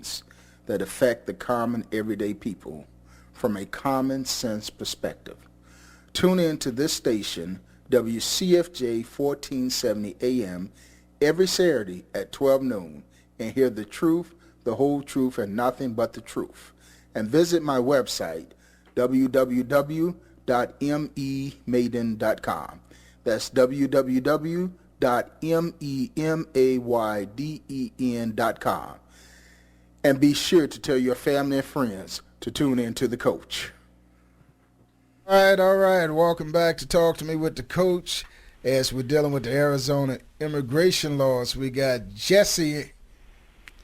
events that affect the common everyday people from a common sense perspective. Tune in to this station, WCFJ 1470 AM, every Saturday at 12 noon and hear the truth, the whole truth, and nothing but the truth. And visit my website, www.memayden.com. That's www.memayden.com. And be sure to tell your family and friends to tune in to the coach. All right. Welcome back to Talk to Me with the Coach. As we're dealing with the Arizona immigration laws, we got Jesse,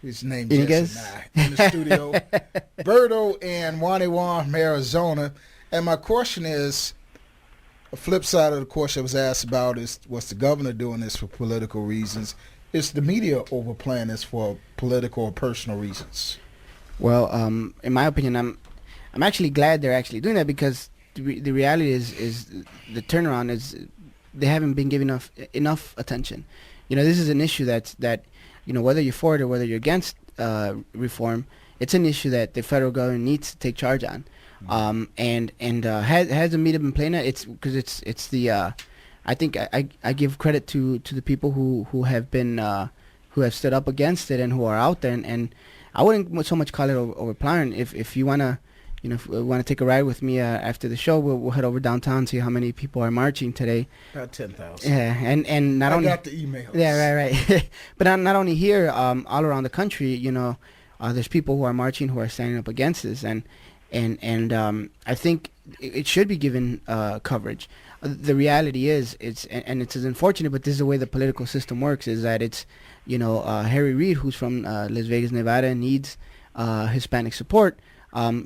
his name Jesse now, in the studio, Berto and Waniwan from Arizona. And my question is, a flip side of the question I was asked about is, was the governor doing this for political reasons? Is the media overplaying this for political or personal reasons? Well, in my opinion, I'm actually glad they're actually doing that, because the reality is the turnaround is they haven't been given enough attention. This is an issue that whether you're for it or whether you're against reform, it's an issue that the federal government needs to take charge on. Has the media been playing it? It's because it's the I think I give credit to the people who have been who have stood up against it and who are out there, and I wouldn't so much call it overplaying. If you wanna if you want to take a ride with me after the show, we'll head over downtown and see how many people are marching today. About 10,000. Yeah, and not only I got the emails. Yeah, right. But not only here, all around the country, there's people who are marching, who are standing up against this, and I think it should be given coverage. The reality is, it's unfortunate, but this is the way the political system works. Is that it's Harry Reid, who's from Las Vegas, Nevada, needs Hispanic support.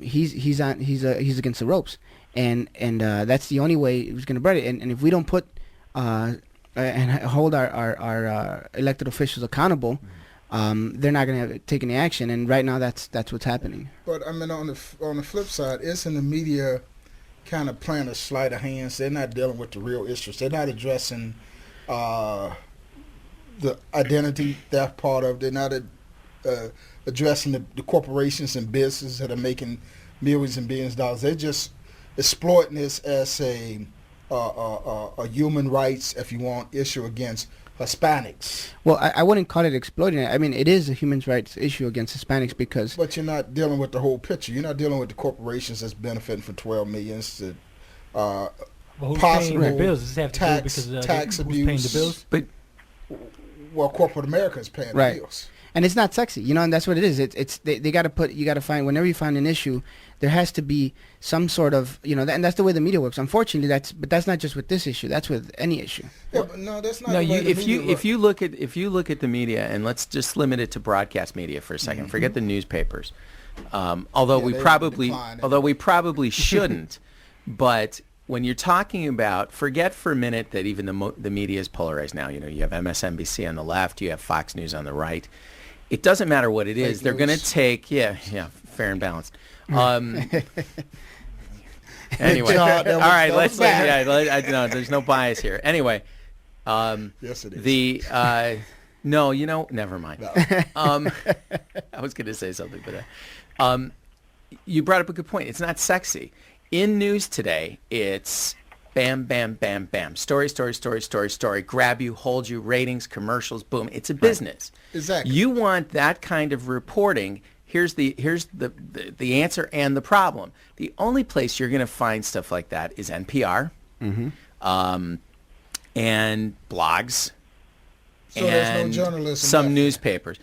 He's against the ropes, and that's the only way he's going to break it. And if we don't put and hold our elected officials accountable, they're not going to take any action. And right now, that's what's happening. But I mean, on the flip side, isn't the media kind of playing a sleight of hands? They're not dealing with the real issues. They're not addressing the identity theft part of it. They're not addressing the corporations and businesses that are making millions and billions of dollars. They're just exploiting this as a human rights, if you want, issue against Hispanics. Well, I wouldn't call it exploiting it. I mean, it is a human rights issue against Hispanics because... But you're not dealing with the whole picture. You're not dealing with the corporations that's benefiting from $12 million to who's possible paying the bills? Does it have to do because tax who's abuse. paying the bills? But well, corporate America is paying right. the bills. And it's not sexy, and that's what it is. They got to you got to find, whenever you find an issue, there has to be some sort of, and that's the way the media works. Unfortunately, that's not just with this issue. That's with any issue. Yeah, but no, that's not. No, the way the media if you look at the media, and let's just limit it to broadcast media for a second. Mm-hmm. Forget the newspapers. Although we probably shouldn't, but when you're talking about, forget for a minute that even the media is polarized now. You have MSNBC on the left, you have Fox News on the right. It doesn't matter what it is. They're going to take, fair and balanced. Anyway, all right, let's no, there's no bias here. Anyway, yes, it is. No, never mind. No. I was going to say something, but you brought up a good point. It's not sexy. In news today, it's bam, bam, bam, bam. Story, story, story, story, story. Grab you, hold you, ratings, commercials, boom. It's a business. Right. Exactly. You want that kind of reporting. Here's the answer and the problem. The only place you're going to find stuff like that is NPR, and blogs, so and there's no journalism some left. newspapers.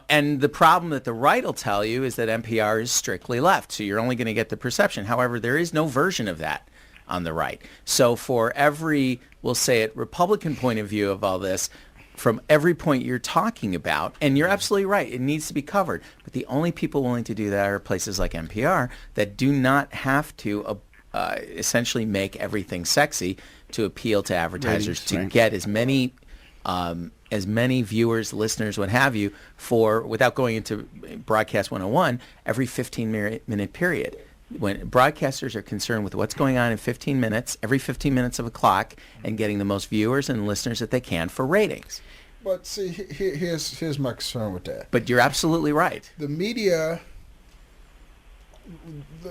And the problem that the right will tell you is that NPR is strictly left, so you're only going to get the perception. However, there is no version of that on the right. So for every, we'll say it, Republican point of view of all this, from every point you're talking about, and you're absolutely right, it needs to be covered. But the only people willing to do that are places like NPR that do not have to essentially make everything sexy to appeal to advertisers, to get as many viewers, listeners, what have you, without going into Broadcast 101, every 15-minute period. When broadcasters are concerned with what's going on in 15 minutes, every 15 minutes of a clock, and getting the most viewers and listeners that they can for ratings. But see, here's my concern with that. But you're absolutely right. The media.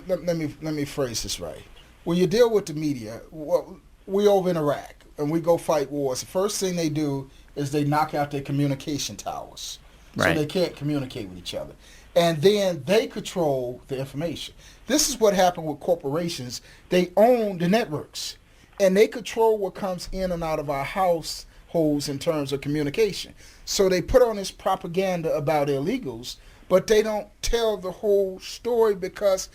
Let me phrase this right. When you deal with the media, we over in Iraq and we go fight wars. The first thing they do is they knock out their communication towers, Right. so they can't communicate with each other, and then they control the information. This is what happened with corporations. They own the networks, and they control what comes in and out of our households in terms of communication. So they put on this propaganda about illegals, but they don't tell the whole story, because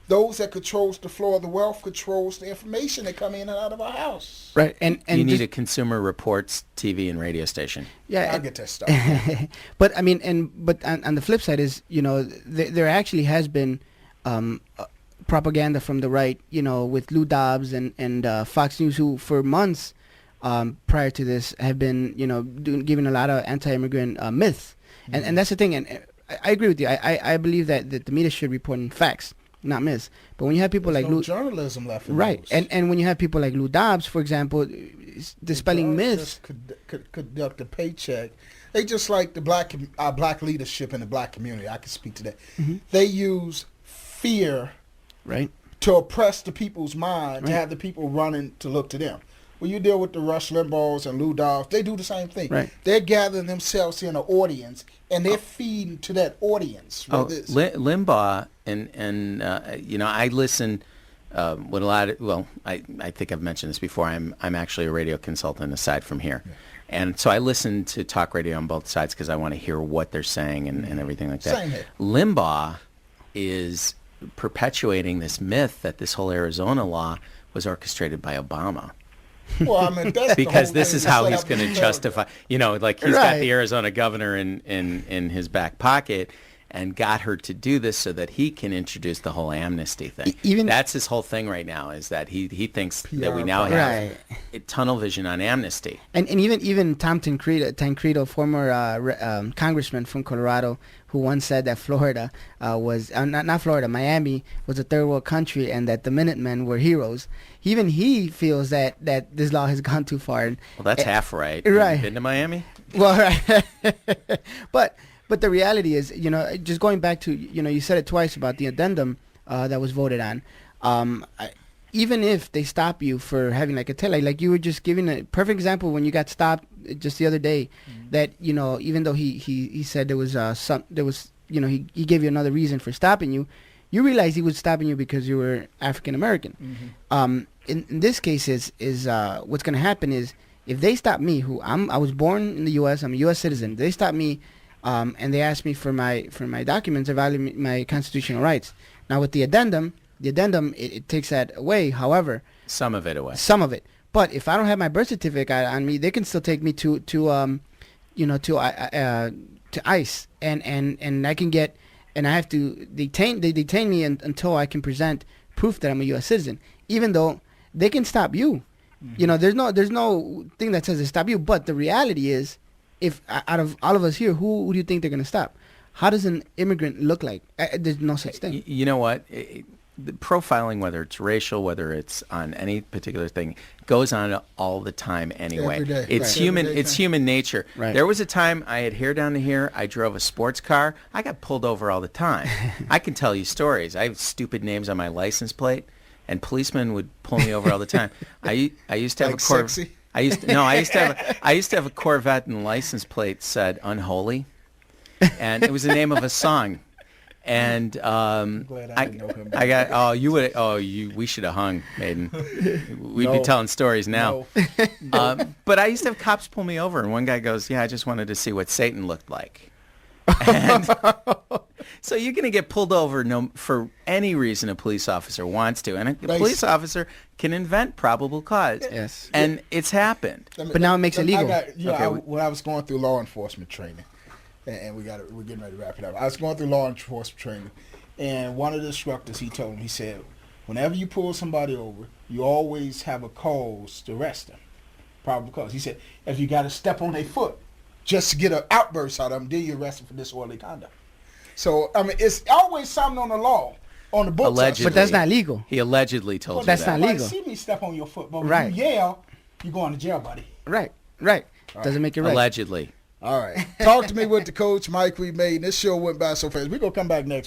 those that controls the flow of the wealth controls the information that come in and out of our house. Right, and You need a Consumer Reports TV and radio station. yeah, I'll get that stuff. but I mean, but on the flip side is, there actually has been propaganda from the right, with Lou Dobbs and Fox News, who for months prior to this have been, giving a lot of anti-immigrant myths, and that's the thing. And I agree with you. I believe that the media should report in facts, not myths. But when you have people There's like no Lou, journalism left in right, those. and when you have people like Lou Dobbs, for example, dispelling myths. Could conduct a paycheck. They just like our black leadership in the black community. I can speak to that. Mm-hmm. They use fear Right. to oppress the people's mind, to Right. have the people running to look to them. When you deal with the Rush Limbaughs and Lou Dobbs, they do the same thing. Right. They're gathering themselves in an audience, and they're feeding to that audience. Limbaugh and I listen with a lot of, I think I've mentioned this before. I'm actually a radio consultant aside from here. Yeah. And so I listen to talk radio on both sides because I want to hear what they're saying and everything like that. Same here. Limbaugh is perpetuating this myth that this whole Arizona law was orchestrated by Obama. Well, I mean, that's Because the whole this thing. is how That's he's what going I'm to justify, like he's got the Arizona governor in his back pocket and got her to do this so that he can introduce the whole amnesty thing. Even that's his whole thing right now, is that he thinks that we PR now have Right. a tunnel vision on amnesty. And even Tom Tancredo, former congressman from Colorado, who once said that Florida was not Florida, Miami was a third world country, and that the Minutemen were heroes. Even he feels that this law has gone too far. Well, that's half right. Right. You been to Miami? Well, right. But the reality is, just going back to, you said it twice about the addendum that was voted on. Even if they stop you for having like a tail light, like you were just giving a perfect example when you got stopped just the other day, that even though he said there was he gave you another reason for stopping you, you realize he was stopping you because you were African American. Mm-hmm. In this case is what's going to happen is, if they stop me, I was born in the U.S., I'm a U.S. citizen. They stop me, and they ask me for my documents, evaluate my constitutional rights. Now with the addendum, it takes that away. However, Some of it away. some of it. But if I don't have my birth certificate on me, they can still take me to ICE, and I can get, and I have to detain me until I can present proof that I'm a U.S. citizen. Even though they can stop you. There's no thing that says they stop you. But the reality is, if out of all of us here, who do you think they're going to stop? How does an immigrant look like? There's no such thing. You know what? The profiling, whether it's racial, whether it's on any particular thing, goes on all the time anyway. Every day. It's Right. human. Every day It's thing. human nature. Right. There was a time I had hair down to here. I drove a sports car. I got pulled over all the time. I can tell you stories. I have stupid names on my license plate, and policemen would pull me over all the time. I used to have Like a Corvette. sexy? I used to have a Corvette, and the license plate said "Unholy," and it was the name of a song. And glad I didn't know him. I got we should have hung, Mayden. We'd be No. telling stories now. No. But I used to have cops pull me over, and one guy goes, "Yeah, I just wanted to see what Satan looked like." And so you're going to get pulled over for any reason a police officer wants to, and a police officer can invent probable cause. Yes. And it's happened. But now it makes it legal. When I was going through law enforcement training, and we're getting ready to wrap it up. I was going through law enforcement training, and one of the instructors, he told me, he said, whenever you pull somebody over, you always have a cause to arrest them. Probable cause. He said, if you got to step on their foot just to get an outburst out of them, then you arrest them for disorderly conduct. So, I mean, it's always something on the law, on the books. Allegedly. But that's not legal. He allegedly told you That's that. not legal. See me step on your foot, but when Right. you yell, you going to jail, buddy. Right. Doesn't make it right. Allegedly. All right. Talk to me with the coach, Mike. We made this show went by so fast. We're going to come back next